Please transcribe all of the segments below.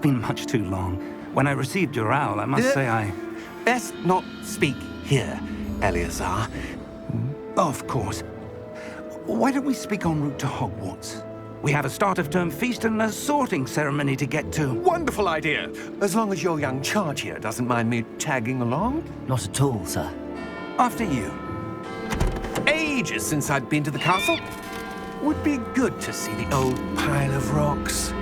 It's been much too long. When I received your owl, I must say I... Best not speak here, Eleazar. Of course. Why don't we speak en route to Hogwarts? We have a start-of-term feast and a sorting ceremony to get to. Wonderful idea! As long as your young charge here doesn't mind me tagging along. Not at all, sir. After you. Ages since I'd been to the castle. Would be good to see the old pile of rocks.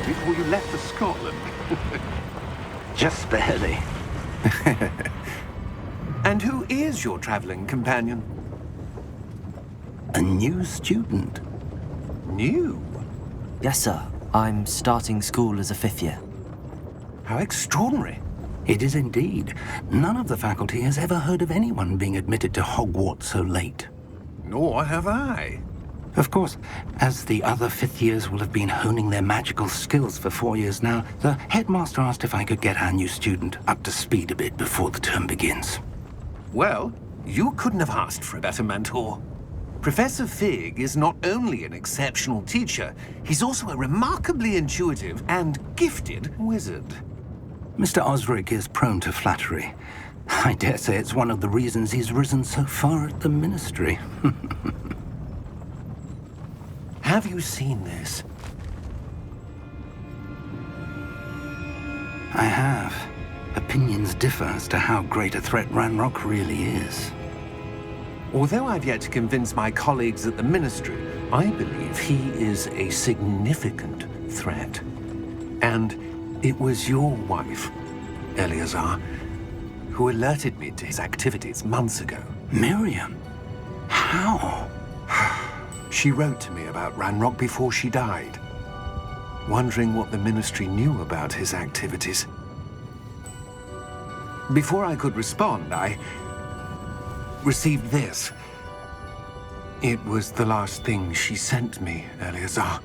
Before you left for Scotland. Just barely. And who is your traveling companion? A new student. New? Yes, sir. I'm starting school as a 5th year. How extraordinary. It is indeed. None of the faculty has ever heard of anyone being admitted to Hogwarts so late. Nor have I. Of course, as the other 5th years will have been honing their magical skills for 4 years now, the headmaster asked if I could get our new student up to speed a bit before the term begins. Well, you couldn't have asked for a better mentor. Professor Fig is not only an exceptional teacher, he's also a remarkably intuitive and gifted wizard. Mr. Osric is prone to flattery. I dare say it's one of the reasons he's risen so far at the ministry. Have you seen this? I have. Opinions differ as to how great a threat Ranrock really is. Although I've yet to convince my colleagues at the Ministry, I believe he is a significant threat. And it was your wife, Eleazar, who alerted me to his activities months ago. Miriam? How? She wrote to me about Ranrock before she died, wondering what the Ministry knew about his activities. Before I could respond, I received this. It was the last thing she sent me, Eleazar.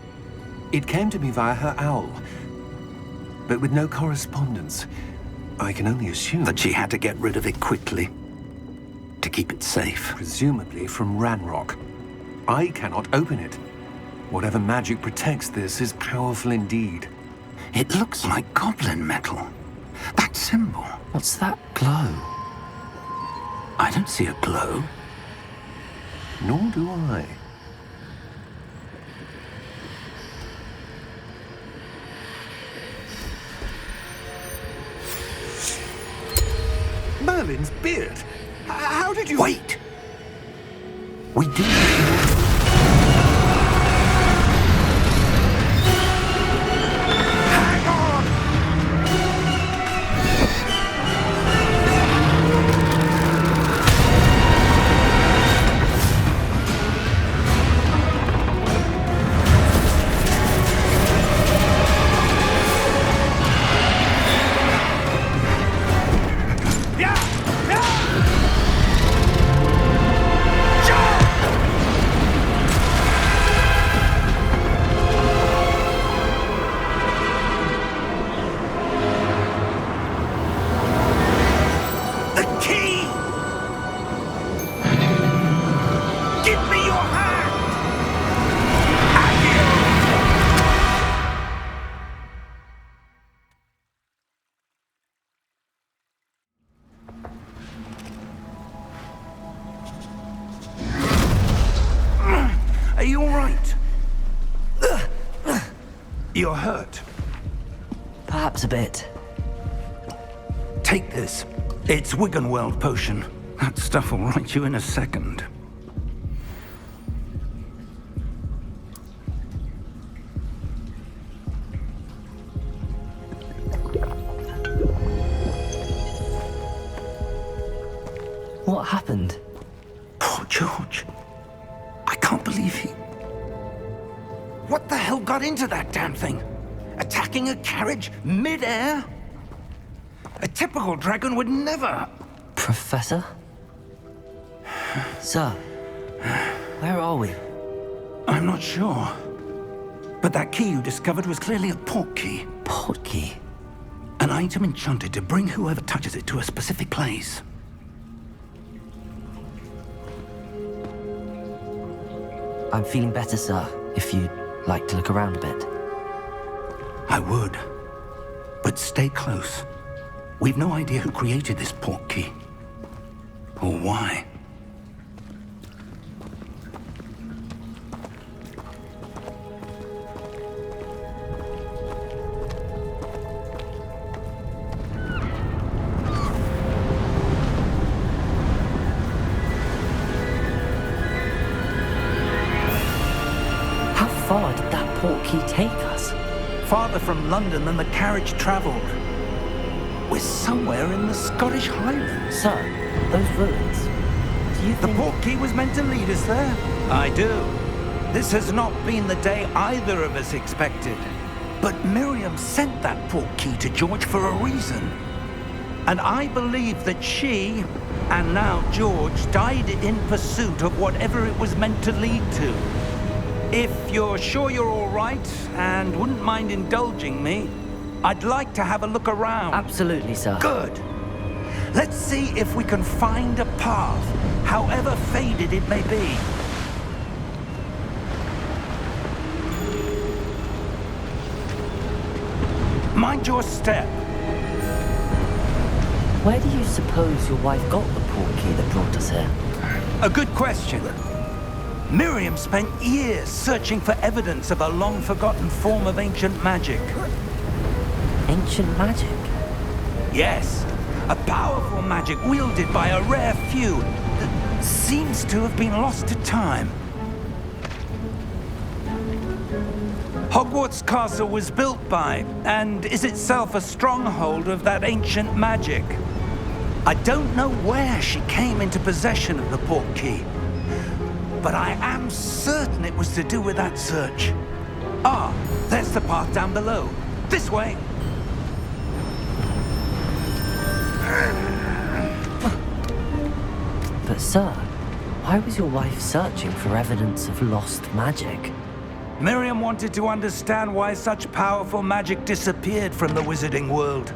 It came to me via her owl, but with no correspondence. I can only assume That she had to get rid of it quickly, to keep it safe. presumably from Ranrock. I cannot open it. Whatever magic protects this is powerful indeed. It looks like goblin metal. That symbol. What's that glow? I don't see a glow. Nor do I. Merlin's beard? How did you... Wait! We do. Hang on! Yeah! Yeah! Jump! you all right? You're hurt. Perhaps a bit. Take this. It's Wiggenweld potion. That stuff will right you in a second. What happened? Poor George. I can't believe he... What the hell got into that damn thing? Attacking a carriage mid-air? A typical dragon would never... Professor? Sir, where are we? I'm not sure. But that key you discovered was clearly a port key. Port key? An item enchanted to bring whoever touches it to a specific place. I'm feeling better, sir, if you'd like to look around a bit. I would. But stay close. We've no idea who created this port key. Or why. How far did that port key take us? Farther from London than the carriage traveled. We're somewhere in the Scottish Highlands. Sir, those ruins. Do you The think... port key was meant to lead us there? I do. This has not been the day either of us expected. But Miriam sent that port key to George for a reason. And I believe that she, and now George, died in pursuit of whatever it was meant to lead to. If you're sure you're all right, and wouldn't mind indulging me, I'd like to have a look around. Absolutely, sir. Good. Let's see if we can find a path, however faded it may be. Mind your step. Where do you suppose your wife got the port key that brought us here? A good question. Miriam spent years searching for evidence of a long-forgotten form of ancient magic. Ancient magic? Yes, a powerful magic wielded by a rare few that seems to have been lost to time. Hogwarts Castle was built by, and is itself a stronghold of that ancient magic. I don't know where she came into possession of the port key, but I am certain it was to do with that search. Ah, there's the path down below. This way. But sir, why was your wife searching for evidence of lost magic? Miriam wanted to understand why such powerful magic disappeared from the wizarding world.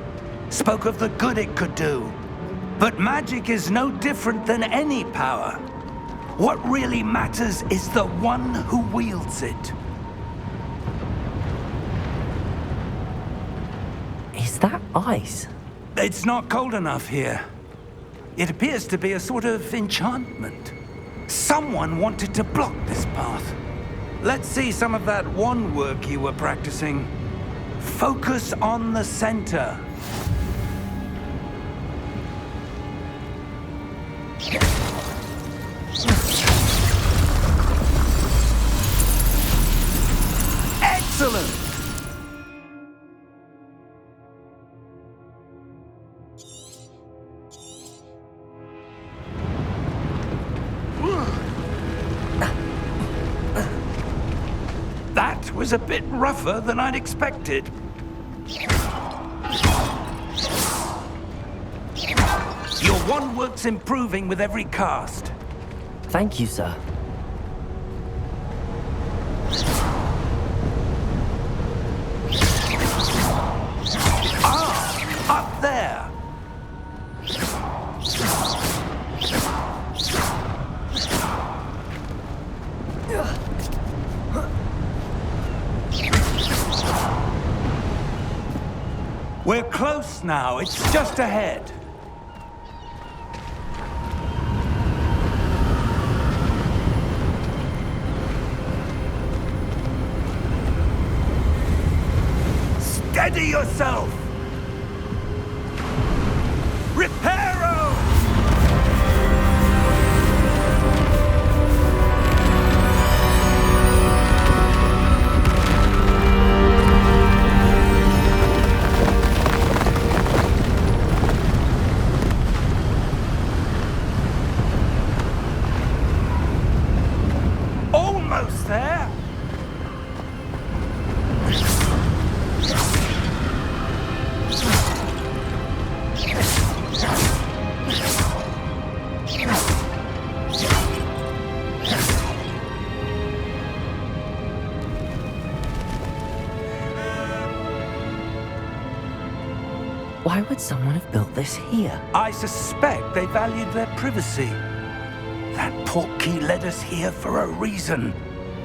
Spoke of the good it could do. But magic is no different than any power. What really matters is the one who wields it. Is that ice? It's not cold enough here. It appears to be a sort of enchantment. Someone wanted to block this path. Let's see some of that wand work you were practicing. Focus on the center. Excellent! That was a bit rougher than I'd expected. Your wand work's improving with every cast. Thank you, sir. Ah, up there. We're close now. It's just ahead. Steady yourself! Reparo! Almost there! Why would someone have built this here? I suspect they valued their privacy. That portkey led us here for a reason.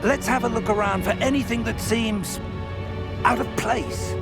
Let's have a look around for anything that seems out of place.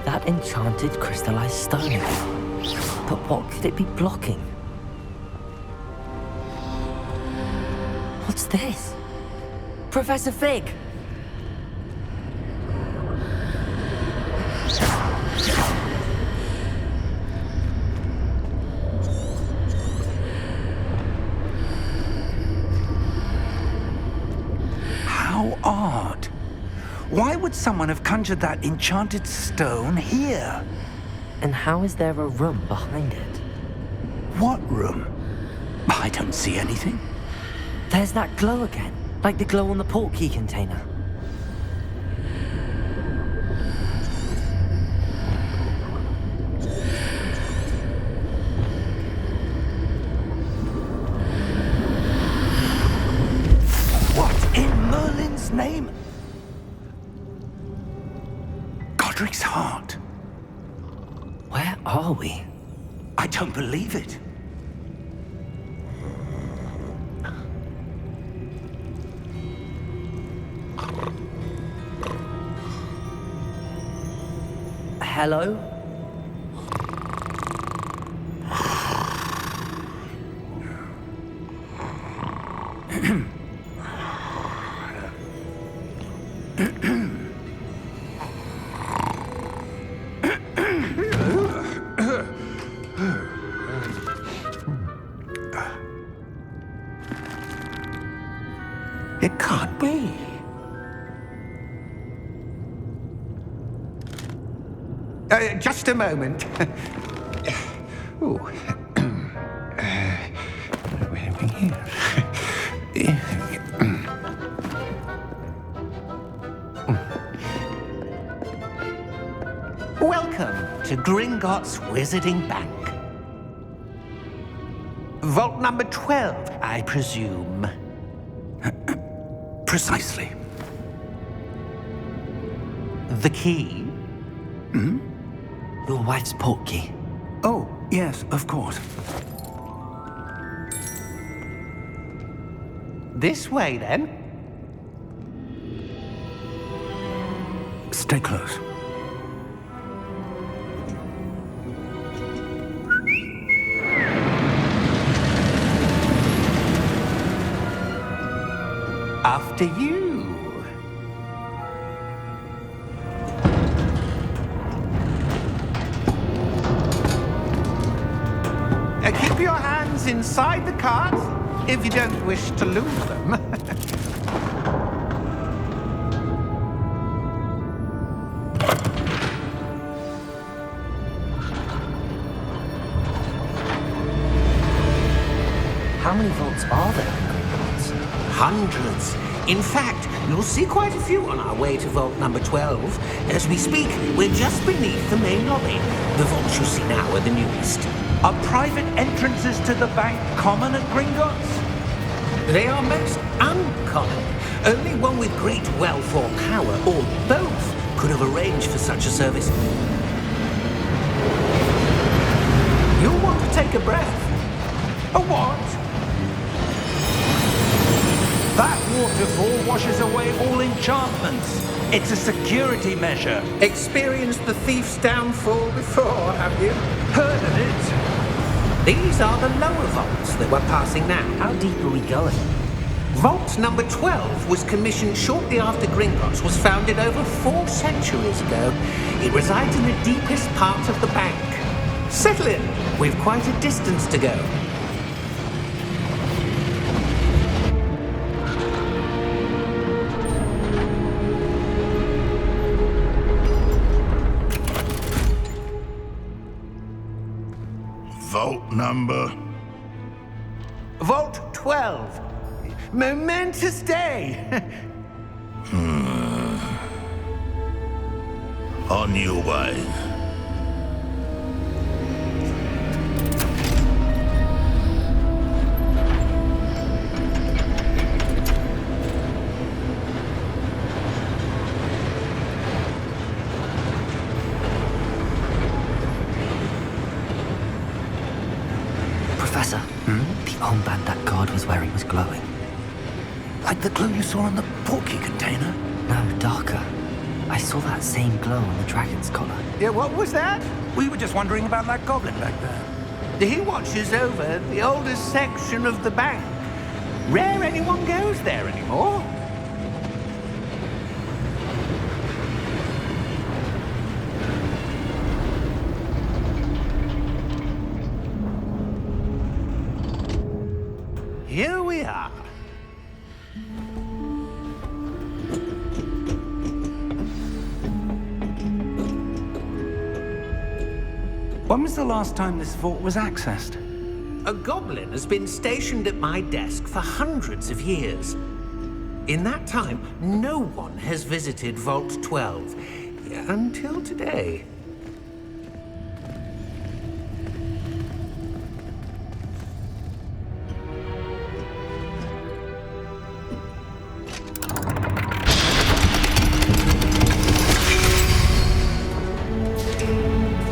That enchanted crystallized stone. But what could it be blocking? What's this? Professor Fig! How odd. Why would someone have conjured that enchanted stone here? And how is there a room behind it? What room? I don't see anything. There's that glow again, like the glow on the portkey container. What in Merlin's name? Godric's heart. Where are we? I don't believe it. Hello? It can't be. Just a moment. Ooh. Where are we here? Welcome to Gringotts Wizarding Bank. Vault number 12, I presume. Precisely. The key? Your wife's portkey. Oh, yes, of course. This way, then. Stay close. After you. Keep your hands inside the cart if you don't wish to lose them. How many vaults are there in Gringotts? Hundreds. In fact, you'll see quite a few on our way to vault number 12. As we speak, we're just beneath the main lobby. The vaults you see now are the newest. Are private entrances to the bank common at Gringotts? They are most uncommon. Only one with great wealth or power, or both, could have arranged for such a service. You'll want to take a breath. A what? That waterfall washes away all enchantments. It's a security measure. Experienced the thief's downfall before, have you? Heard of it? These are the lower vaults that we're passing now. How deep are we going? Vault number 12 was commissioned shortly after Gringotts was founded over 4 centuries ago. It resides in the deepest part of the bank. Settle in. We've quite a distance to go. Vault number? Vault 12. Momentous day. On your way. Professor, the armband that guard was wearing was glowing. Like the glow you saw on the portkey container? No, darker. I saw that same glow on the dragon's collar. Yeah, what was that? We were just wondering about that goblin back there. He watches over the oldest section of the bank. Rare anyone goes there anymore. Here we are. When was the last time this vault was accessed? A goblin has been stationed at my desk for hundreds of years. In that time, no one has visited Vault 12 until today.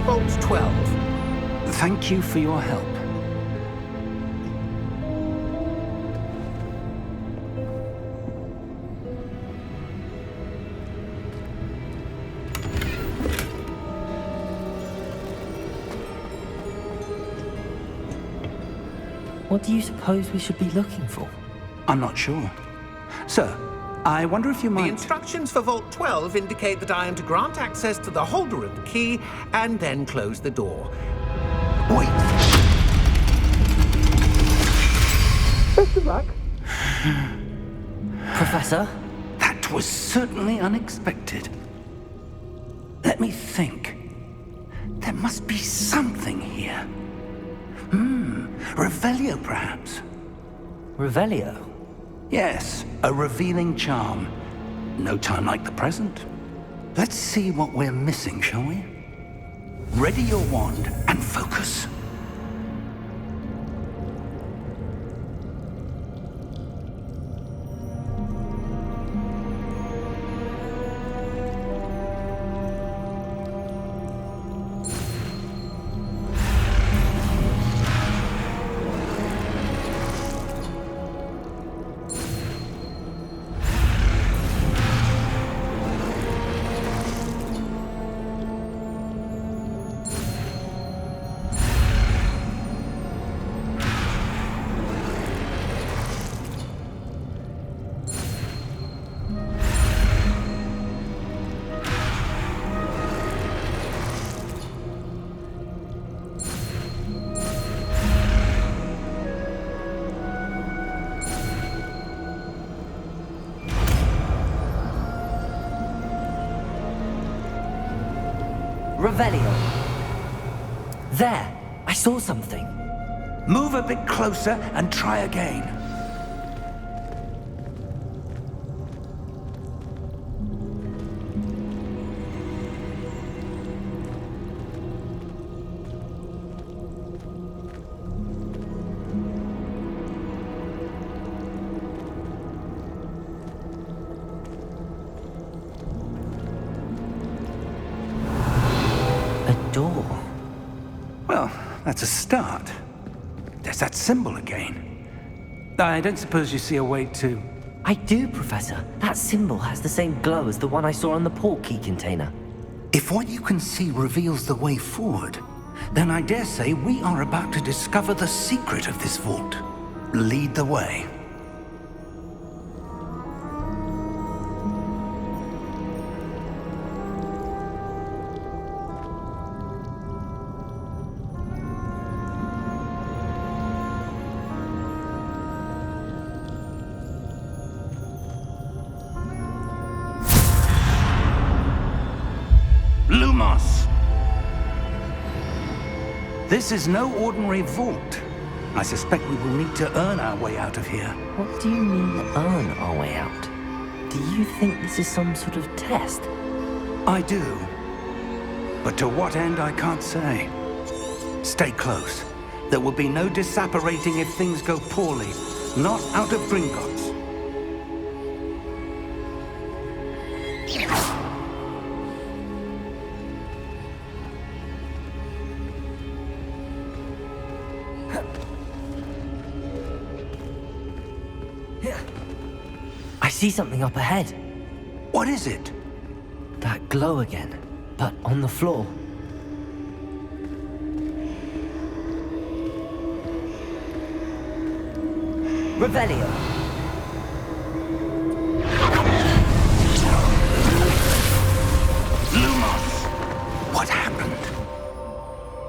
Vault 12. Thank you for your help. What do you suppose we should be looking for? I'm not sure. Sir, I wonder if you The might... instructions for Vault 12 indicate that I am to grant access to the holder of the key and then close the door. Wait! Best of luck. Professor? That was certainly unexpected. Let me think. There must be something here. Revelio, perhaps? Revelio? Yes, a revealing charm. No time like the present. Let's see what we're missing, shall we? Ready your wand and focus. Revelio. There! I saw something. Move a bit closer and try again. that's a start. There's that symbol again. I don't suppose you see a way to... I do, Professor. That symbol has the same glow as the one I saw on the portkey container. If what you can see reveals the way forward, then I dare say we are about to discover the secret of this vault. Lead the way. Lumos! This is no ordinary vault. I suspect we will need to earn our way out of here. What do you mean, earn our way out? Do you think this is some sort of test? I do. But to what end, I can't say. Stay close. There will be no disapparating if things go poorly. Not out of Gringotts. I see something up ahead. What is it? That glow again, but on the floor. Revelio. Lumos! What happened?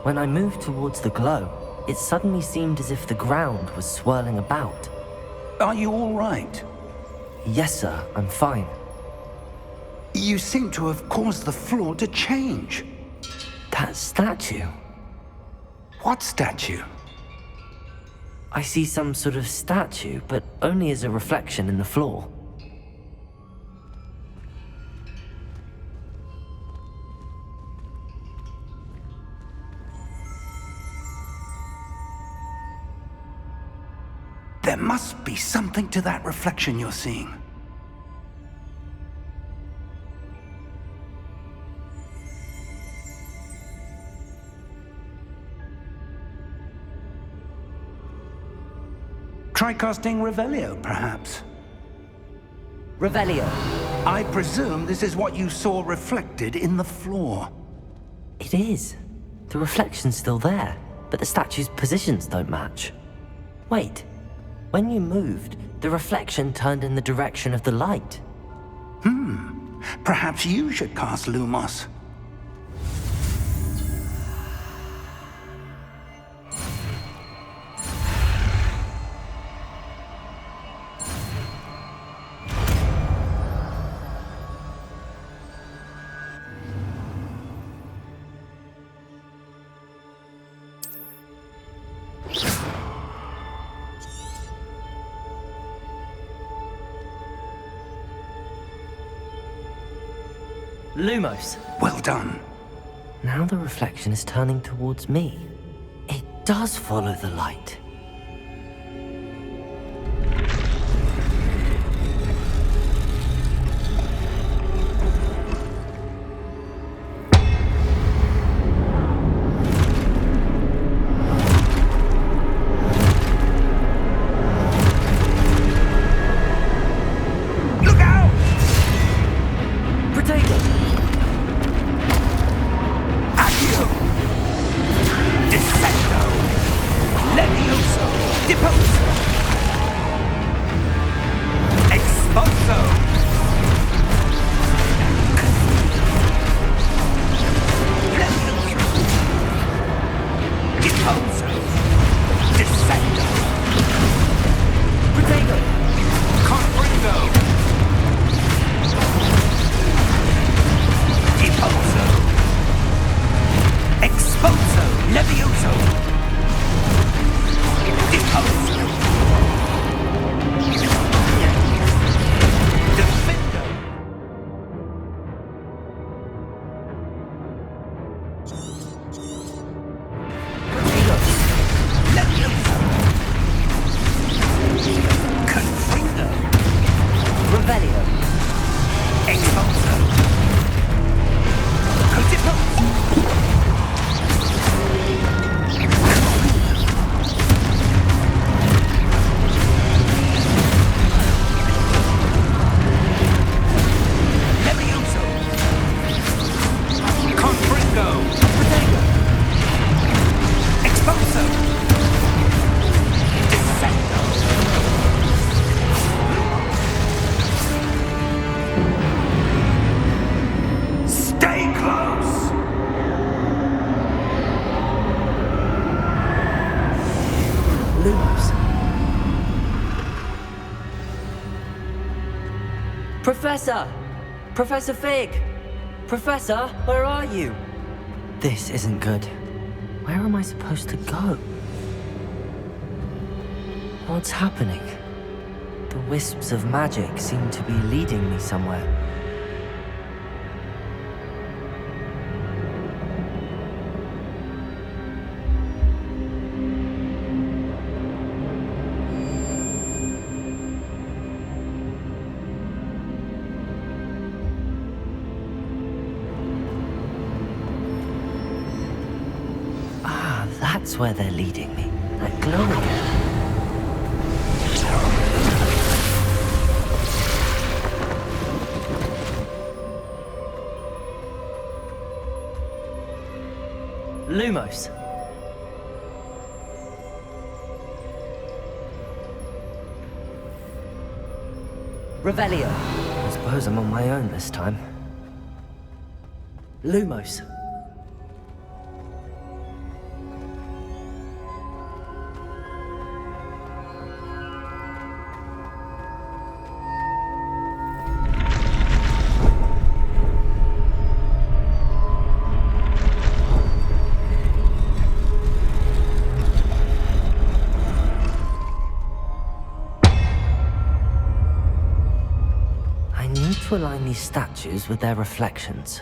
When I moved towards the glow, it suddenly seemed as if the ground was swirling about. Are you all right? Yes, sir, I'm fine. You seem to have caused the floor to change. That statue. What statue? I see some sort of statue, but only as a reflection in the floor. There must be something to that reflection you're seeing. Try casting Revelio, perhaps. Revelio. I presume this is what you saw reflected in the floor. It is. The reflection's still there, but the statue's positions don't match. Wait. When you moved, the reflection turned in the direction of the light. Perhaps you should cast Lumos. Lumos. Well done. Now the reflection is turning towards me. It does follow the light. Look out! Protego! Accio! Descendo! Levio Professor! Professor Fig! Professor, where are you? This isn't good. Where am I supposed to go? What's happening? The wisps of magic seem to be leading me somewhere. Ah, that's where they're leading me. That glow again. Lumos. Revelio. I suppose I'm on my own this time. Lumos. To align these statues with their reflections.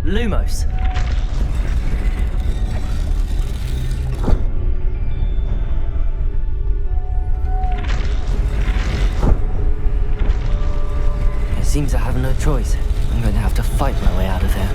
Lumos. It seems I have no choice. I'm going to have to fight my way out of here.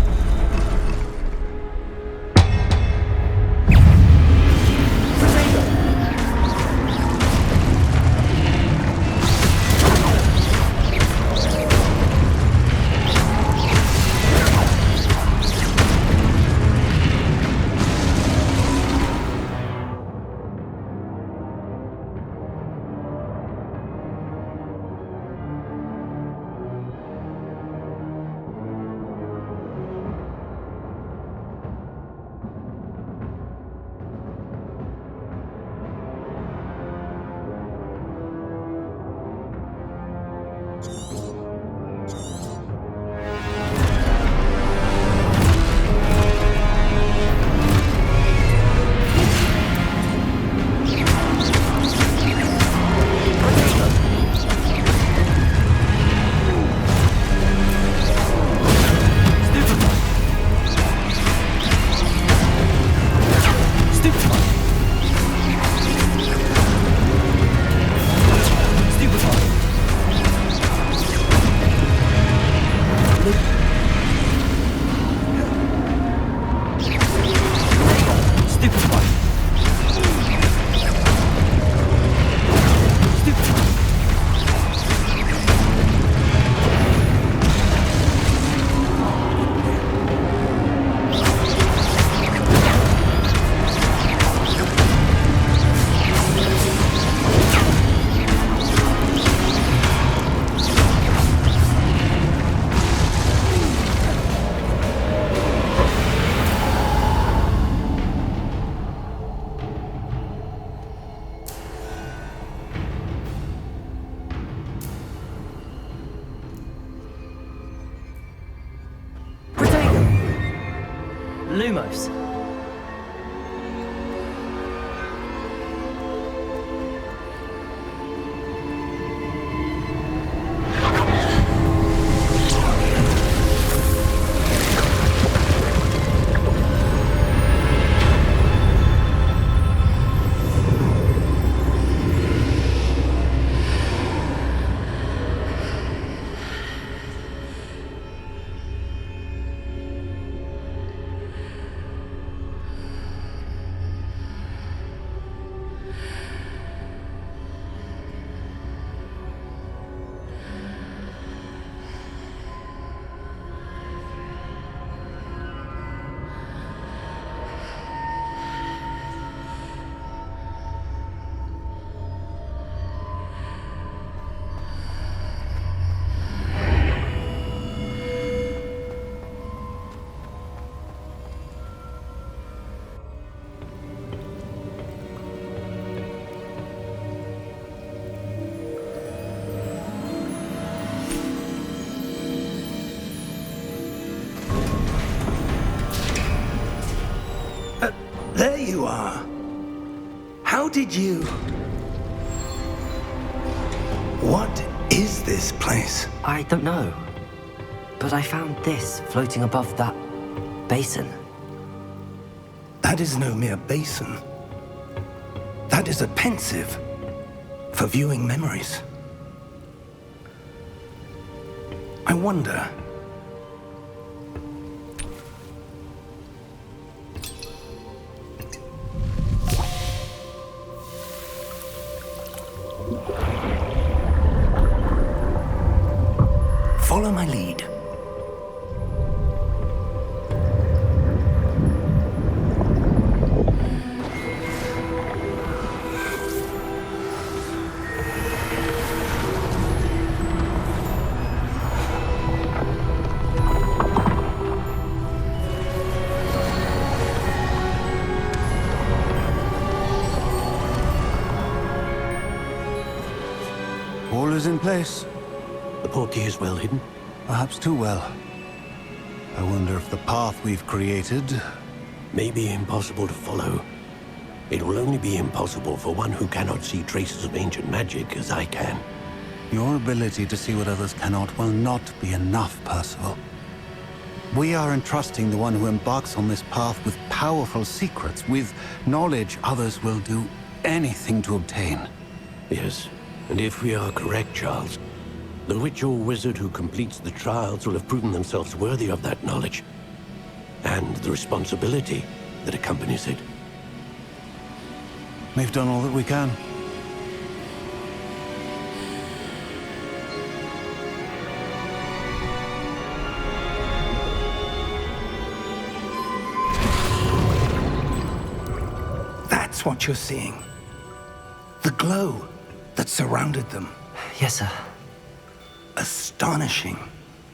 Lumos. There you are. How did you... What is this place? I don't know. But I found this floating above that basin. That is no mere basin. That is a pensive for viewing memories. I wonder... Follow my lead. All is in place. The portkey is well hidden. Perhaps too well. I wonder if the path we've created... May be impossible to follow. It will only be impossible for one who cannot see traces of ancient magic as I can. Your ability to see what others cannot will not be enough, Percival. We are entrusting the one who embarks on this path with powerful secrets, with knowledge others will do anything to obtain. Yes, and if we are correct, Charles, the witch or wizard who completes the trials will have proven themselves worthy of that knowledge, and the responsibility that accompanies it. We've done all that we can. That's what you're seeing. The glow that surrounded them. Yes, sir. Astonishing.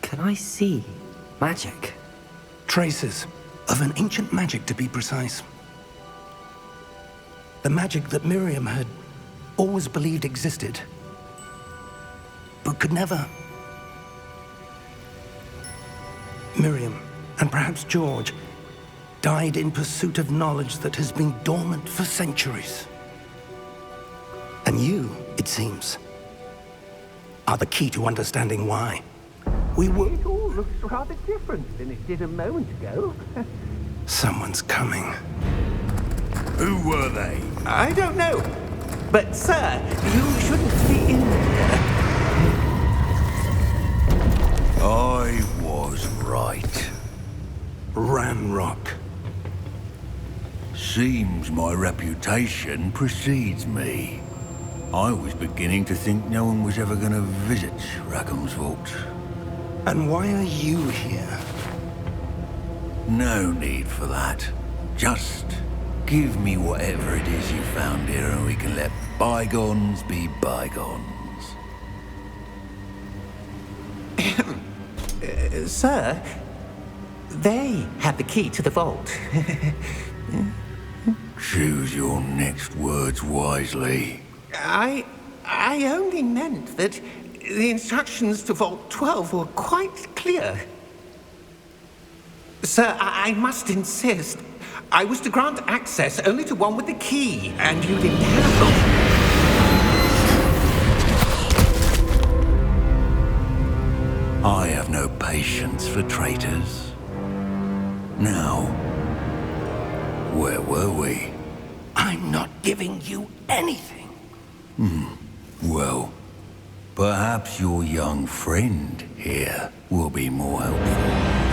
Can I see magic? Traces of an ancient magic, to be precise. The magic that Miriam had always believed existed, but could never. Miriam, and perhaps George, died in pursuit of knowledge that has been dormant for centuries. And you, it seems, are the key to understanding why. We were... It all looks rather different than it did a moment ago. Someone's coming. Who were they? I don't know. But, sir, you shouldn't be in here. I was right. Ranrock. Seems my reputation precedes me. I was beginning to think no one was ever going to visit Rackham's vault. And why are you here? No need for that. Just give me whatever it is you found here and we can let bygones be bygones. Sir, they had the key to the vault. Choose your next words wisely. I only meant that the instructions to Vault 12 were quite clear. Sir, I must insist. I was to grant access only to one with the key, and you didn't have I have no patience for traitors. Now, where were we? I'm not giving you anything. Well, perhaps your young friend here will be more helpful.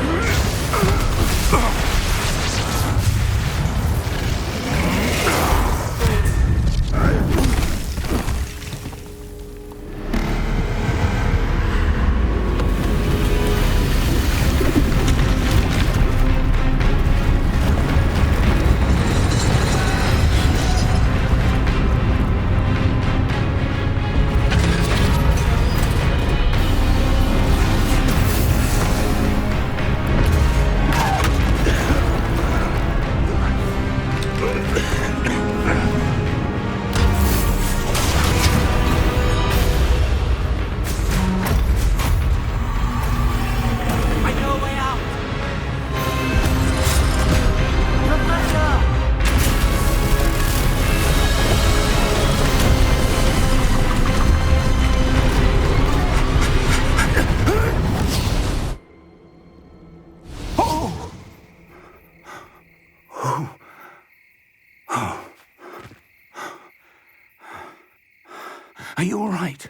Are you all right?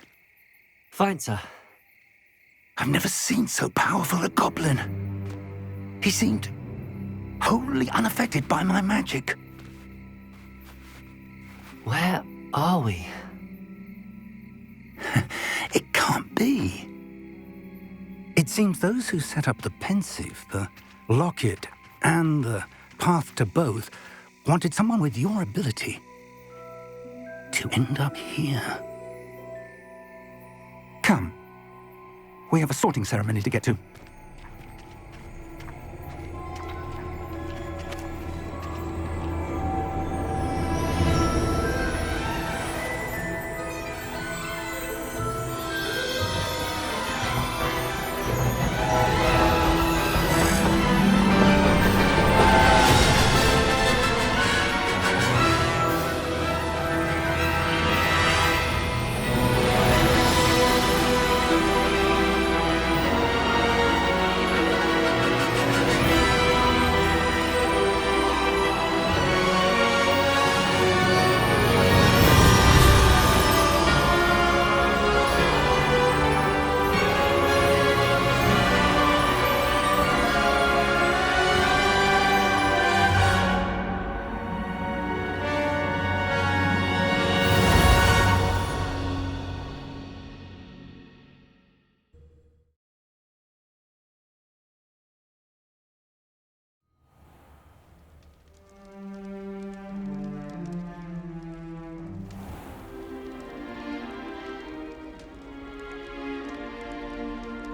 Fine, sir. I've never seen so powerful a goblin. He seemed wholly unaffected by my magic. Where are we? It can't be. It seems those who set up the pensive, the locket, and the path to both wanted someone with your ability to end up here. Come. We have a sorting ceremony to get to.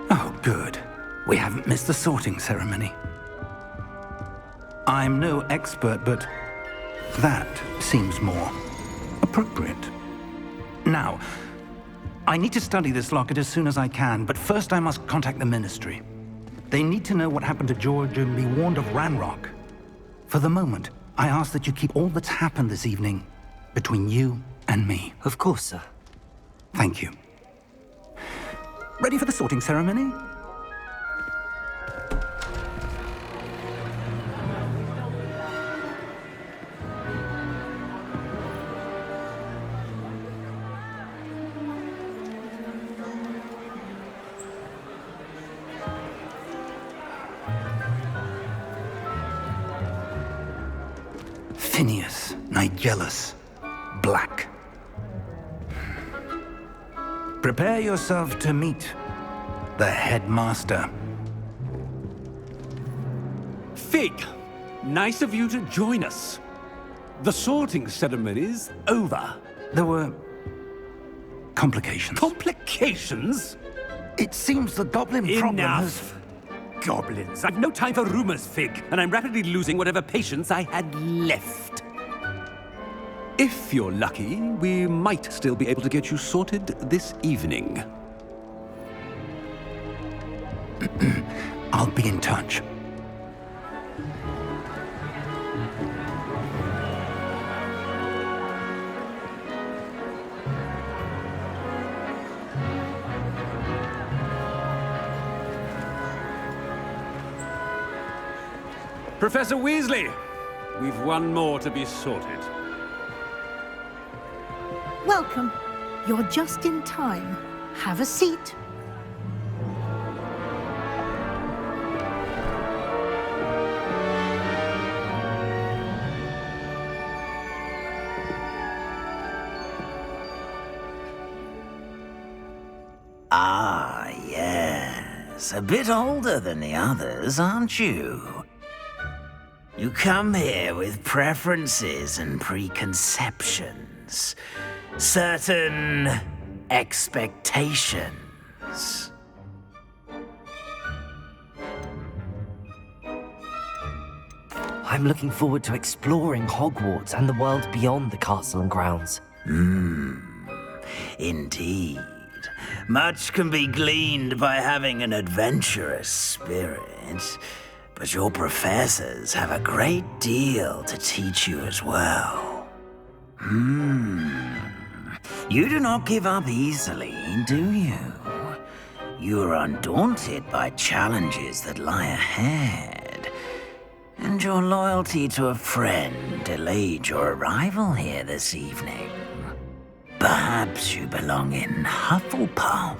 Oh, good. We haven't missed the sorting ceremony. I'm no expert, but that seems more appropriate. Now, I need to study this locket as soon as I can, but first I must contact the Ministry. They need to know what happened to George and be warned of Ranrock. For the moment, I ask that you keep all that's happened this evening between you and me. Of course, sir. Thank you. Ready for the sorting ceremony? Phineas, Nigellus, Black. Prepare yourself to meet the headmaster. Fig, nice of you to join us. The sorting ceremony's over. There were complications. Complications? It seems the goblin problem has... Enough! Goblins. I've no time for rumors, Fig, and I'm rapidly losing whatever patience I had left. If you're lucky, we might still be able to get you sorted this evening. I'll be in touch. Professor Weasley, we've one more to be sorted. Welcome. You're just in time. Have a seat. Ah, yes. A bit older than the others, aren't you? You come here with preferences and preconceptions. Certain expectations. I'm looking forward to exploring Hogwarts and the world beyond the castle and grounds. Indeed. Much can be gleaned by having an adventurous spirit, but your professors have a great deal to teach you as well. You do not give up easily, do you? You are undaunted by challenges that lie ahead, and your loyalty to a friend delayed your arrival here this evening. Perhaps you belong in Hufflepuff.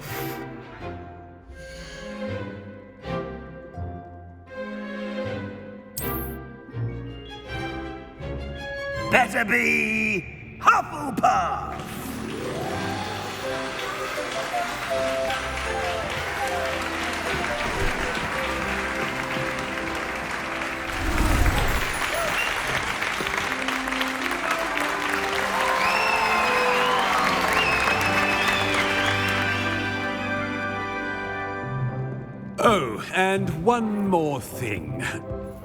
Better be Hufflepuff! Oh, and one more thing.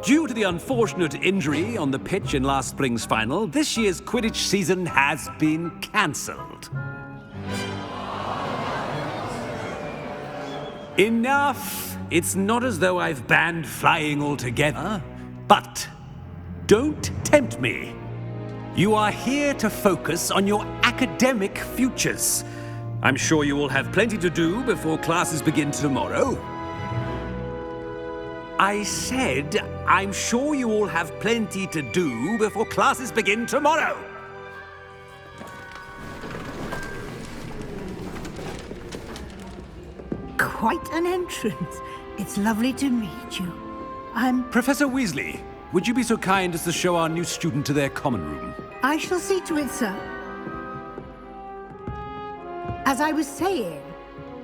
Due to the unfortunate injury on the pitch in last spring's final, this year's Quidditch season has been cancelled. Enough! It's not as though I've banned flying altogether, but don't tempt me. You are here to focus on your academic futures. I'm sure you will have plenty to do before classes begin tomorrow. I said, I'm sure you all have plenty to do before classes begin tomorrow. Quite an entrance. It's lovely to meet you. I'm... Professor Weasley, would you be so kind as to show our new student to their common room? I shall see to it, sir. As I was saying,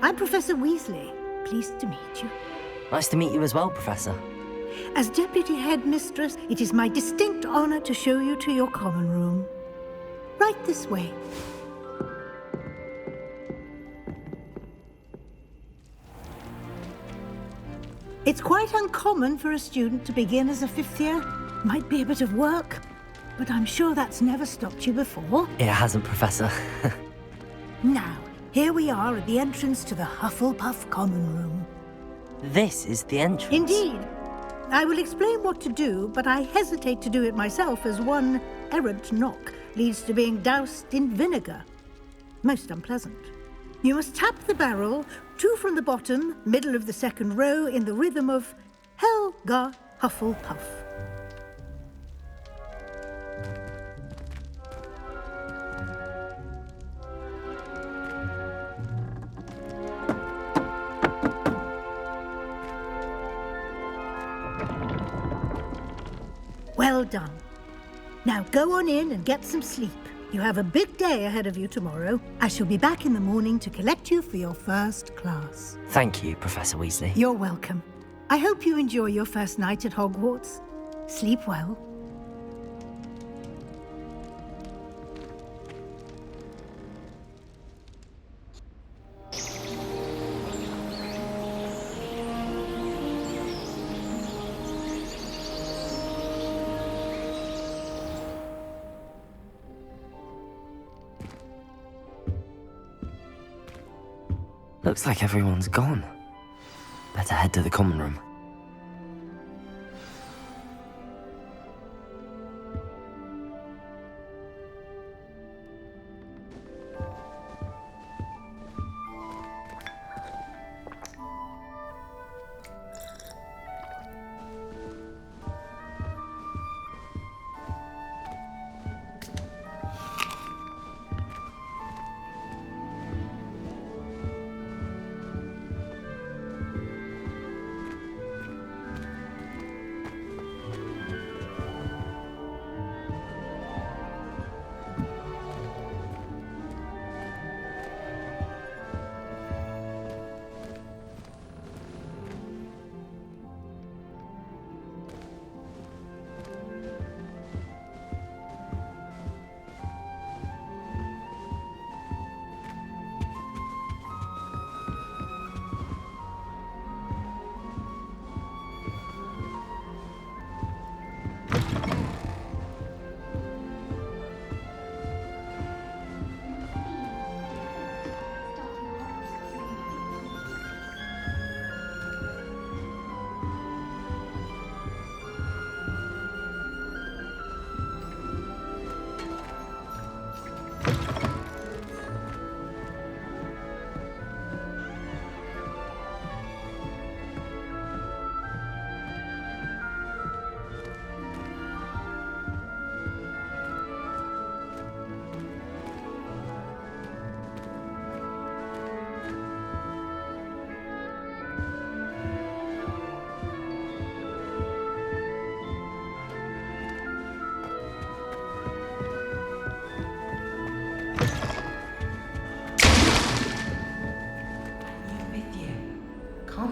I'm Professor Weasley. Pleased to meet you. Nice to meet you as well, Professor. As Deputy Headmistress, it is my distinct honor to show you to your common room. Right this way. It's quite uncommon for a student to begin as a fifth year. Might be a bit of work, but I'm sure that's never stopped you before. It hasn't, Professor. Now, here we are at the entrance to the Hufflepuff common room. This is the entrance. Indeed. I will explain what to do, but I hesitate to do it myself as one errant knock leads to being doused in vinegar. Most unpleasant. You must tap the barrel, 2 from the bottom, middle of the second row, in the rhythm of Helga Hufflepuff. Well done. Now go on in and get some sleep. You have a big day ahead of you tomorrow. I shall be back in the morning to collect you for your first class. Thank you, Professor Weasley. You're welcome. I hope you enjoy your first night at Hogwarts. Sleep well. Looks like everyone's gone. Better head to the common room.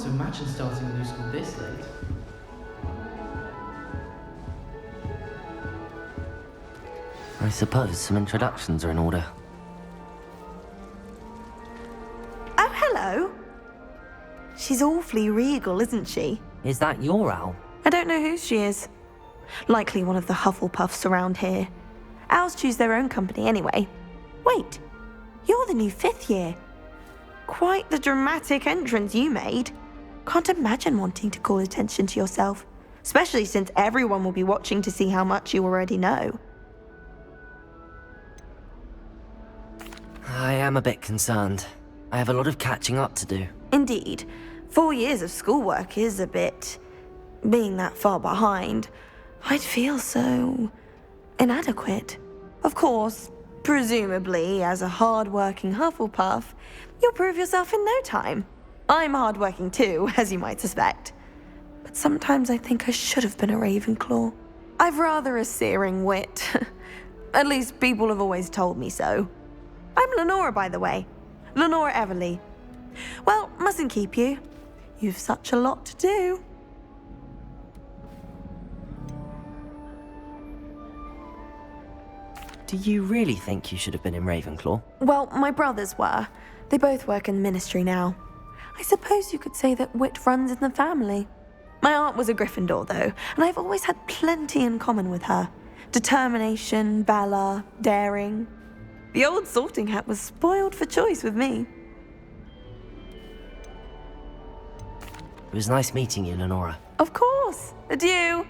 to imagine starting a new school this late. I suppose some introductions are in order. Oh, hello. She's awfully regal, isn't she? Is that your owl? I don't know who she is. Likely one of the Hufflepuffs around here. Owls choose their own company anyway. Wait, you're the new 5th year. Quite the dramatic entrance you made. Can't imagine wanting to call attention to yourself, especially since everyone will be watching to see how much you already know. I am a bit concerned. I have a lot of catching up to do. Indeed. 4 years of schoolwork is a bit... being that far behind, I'd feel so... inadequate. Of course, presumably, as a hard-working Hufflepuff, you'll prove yourself in no time. I'm hard-working too, as you might suspect. But sometimes I think I should have been a Ravenclaw. I've rather a searing wit. At least people have always told me so. I'm Lenora, by the way. Lenora Everly. Well, mustn't keep you. You've such a lot to do. Do you really think you should have been in Ravenclaw? Well, my brothers were. They both work in the ministry now. I suppose you could say that wit runs in the family. My aunt was a Gryffindor, though, and I've always had plenty in common with her. Determination, valor, daring. The old sorting hat was spoiled for choice with me. It was nice meeting you, Lenora. Of course. Adieu.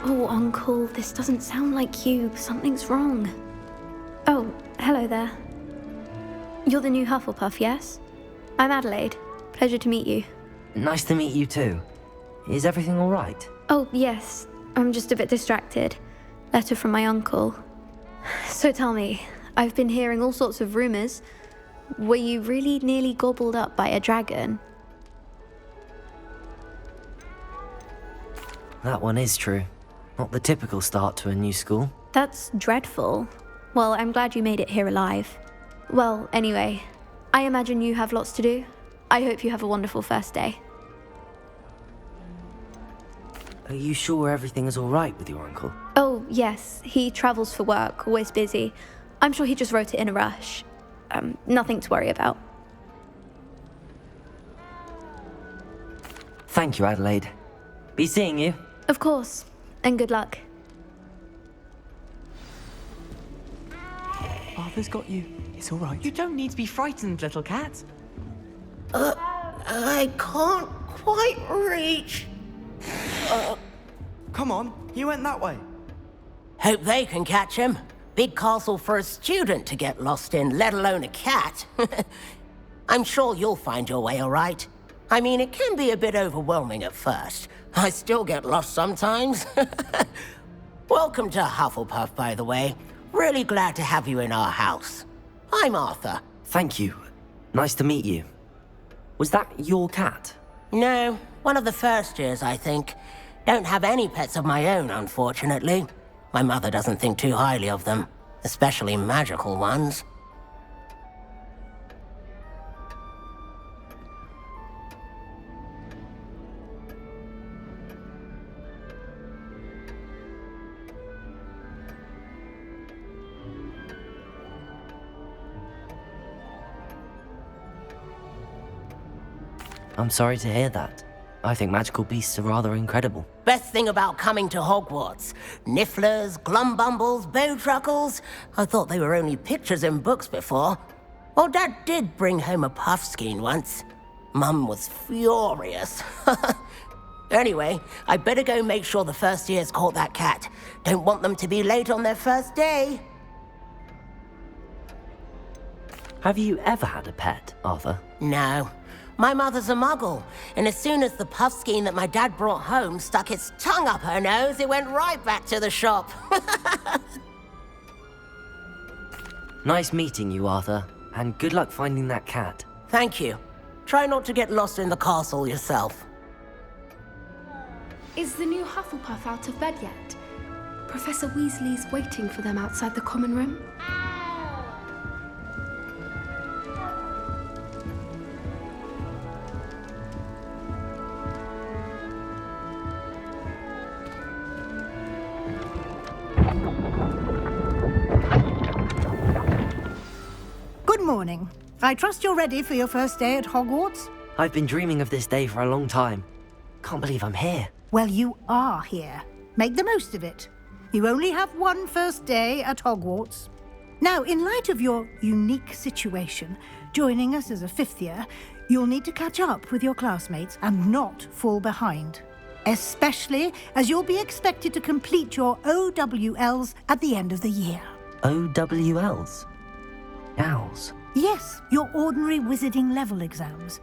Oh, Uncle, this doesn't sound like you. Something's wrong. Oh, hello there. You're the new Hufflepuff, yes? I'm Adelaide. Pleasure to meet you. Nice to meet you too. Is everything all right? Oh, yes. I'm just a bit distracted. Letter from my uncle. So tell me, I've been hearing all sorts of rumors. Were you really nearly gobbled up by a dragon? That one is true. Not the typical start to a new school. That's dreadful. Well, I'm glad you made it here alive. Well, anyway, I imagine you have lots to do. I hope you have a wonderful first day. Are you sure everything is all right with your uncle? Oh, yes. He travels for work, always busy. I'm sure he just wrote it in a rush. Nothing to worry about. Thank you, Adelaide. Be seeing you. Of course. And good luck. Arthur's got you. It's all right. You don't need to be frightened, little cat. I can't quite reach. Come on, he went that way. Hope they can catch him. Big castle for a student to get lost in, let alone a cat. I'm sure you'll find your way all right. I mean, it can be a bit overwhelming at first. I still get lost sometimes. Welcome to Hufflepuff, by the way. Really glad to have you in our house. I'm Arthur. Thank you. Nice to meet you. Was that your cat? No, one of the first years, I think. Don't have any pets of my own, unfortunately. My mother doesn't think too highly of them, especially magical ones. I'm sorry to hear that. I think magical beasts are rather incredible. Best thing about coming to Hogwarts. Nifflers, glumbumbles, bowtruckles. I thought they were only pictures in books before. Well, Dad did bring home a puffskein once. Mum was furious. Anyway, I better go make sure the first years caught that cat. Don't want them to be late on their first day. Have you ever had a pet, Arthur? No. My mother's a muggle, and as soon as the puffskein that my dad brought home stuck its tongue up her nose, it went right back to the shop. Nice meeting you, Arthur, and good luck finding that cat. Thank you. Try not to get lost in the castle yourself. Is the new Hufflepuff out of bed yet? Professor Weasley's waiting for them outside the common room. Good morning. I trust you're ready for your first day at Hogwarts? I've been dreaming of this day for a long time. Can't believe I'm here. Well, you are here. Make the most of it. You only have one first day at Hogwarts. Now, in light of your unique situation, joining us as a fifth year, you'll need to catch up with your classmates and not fall behind. Especially as you'll be expected to complete your OWLs at the end of the year. OWLs? Owls? Yes, your ordinary wizarding level exams.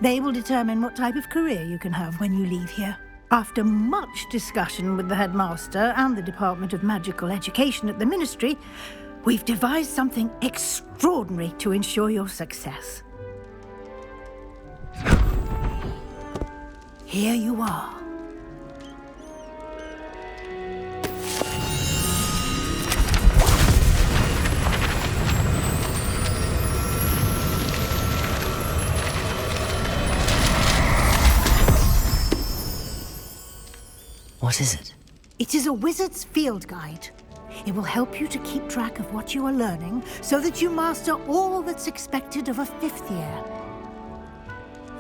They will determine what type of career you can have when you leave here. After much discussion with the headmaster and the Department of Magical Education at the Ministry, we've devised something extraordinary to ensure your success. Here you are. What is it? It is a wizard's field guide. It will help you to keep track of what you are learning so that you master all that's expected of a fifth year.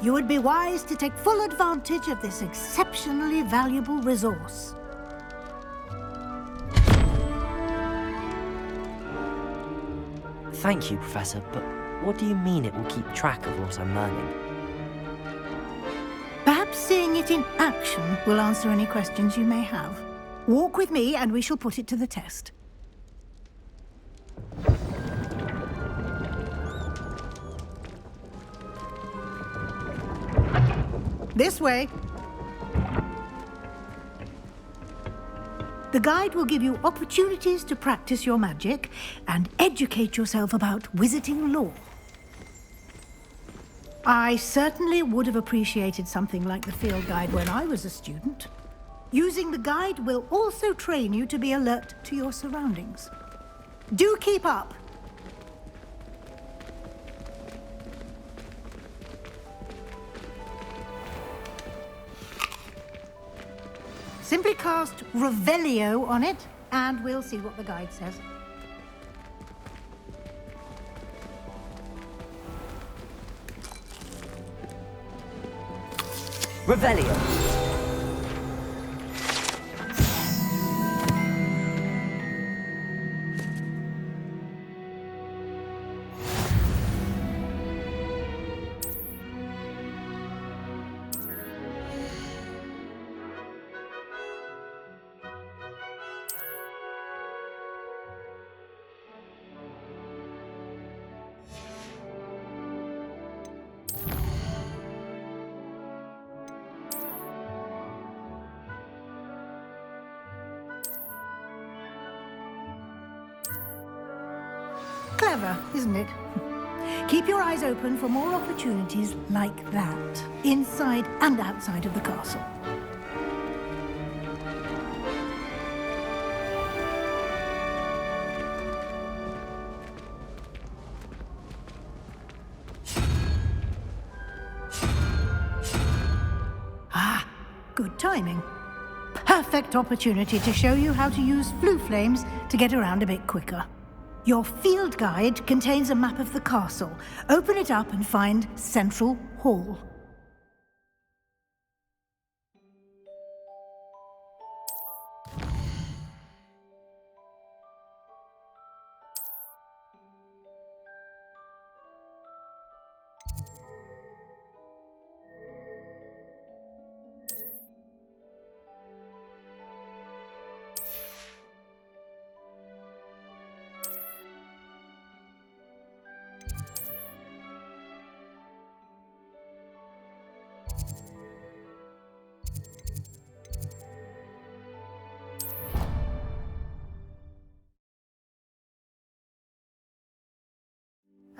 You would be wise to take full advantage of this exceptionally valuable resource. Thank you, Professor, but what do you mean it will keep track of what I'm learning? Perhaps seeing it in action will answer any questions you may have. Walk with me and we shall put it to the test. This way. The guide will give you opportunities to practice your magic and educate yourself about wizarding lore. I certainly would have appreciated something like the field guide when I was a student. Using the guide will also train you to be alert to your surroundings. Do keep up! Simply cast Revelio on it, and we'll see what the guide says. Revelio. Clever, isn't it? Keep your eyes open for more opportunities like that, inside and outside of the castle. Ah, good timing. Perfect opportunity to show you how to use flue flames to get around a bit quicker. Your field guide contains a map of the castle. Open it up and find Central Hall.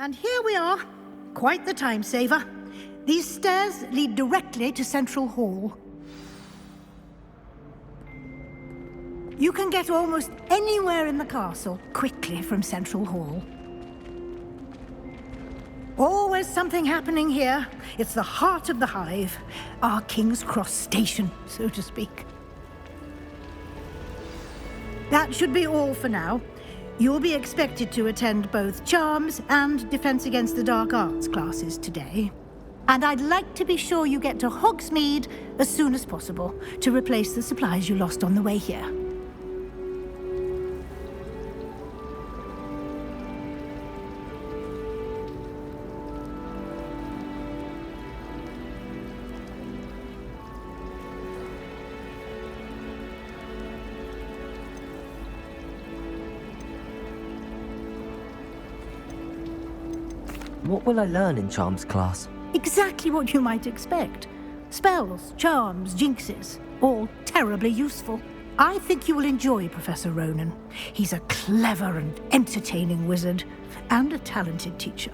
And here we are. Quite the time saver. These stairs lead directly to Central Hall. You can get almost anywhere in the castle quickly from Central Hall. Always something happening here. It's the heart of the Hive, our King's Cross station, so to speak. That should be all for now. You'll be expected to attend both Charms and Defense Against the Dark Arts classes today. And I'd like to be sure you get to Hogsmeade as soon as possible to replace the supplies you lost on the way here. What will I learn in Charms class? Exactly what you might expect. Spells, charms, jinxes, all terribly useful. I think you will enjoy Professor Ronan. He's a clever and entertaining wizard, and a talented teacher.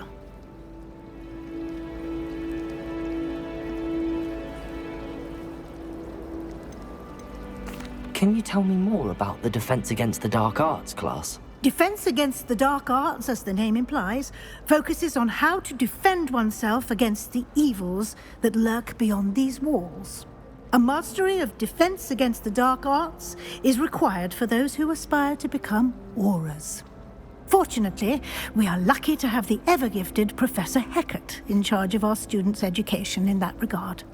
Can you tell me more about the Defense Against the Dark Arts class? Defense Against the Dark Arts, as the name implies, focuses on how to defend oneself against the evils that lurk beyond these walls. A mastery of Defense Against the Dark Arts is required for those who aspire to become Aurors. Fortunately, we are lucky to have the ever-gifted Professor Hecat in charge of our students' education in that regard.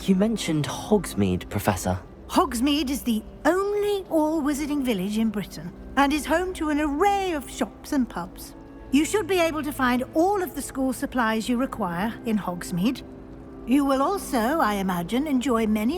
You mentioned Hogsmeade, Professor. Hogsmeade is the only all-wizarding village in Britain, and is home to an array of shops and pubs. You should be able to find all of the school supplies you require in Hogsmeade. You will also, I imagine, enjoy many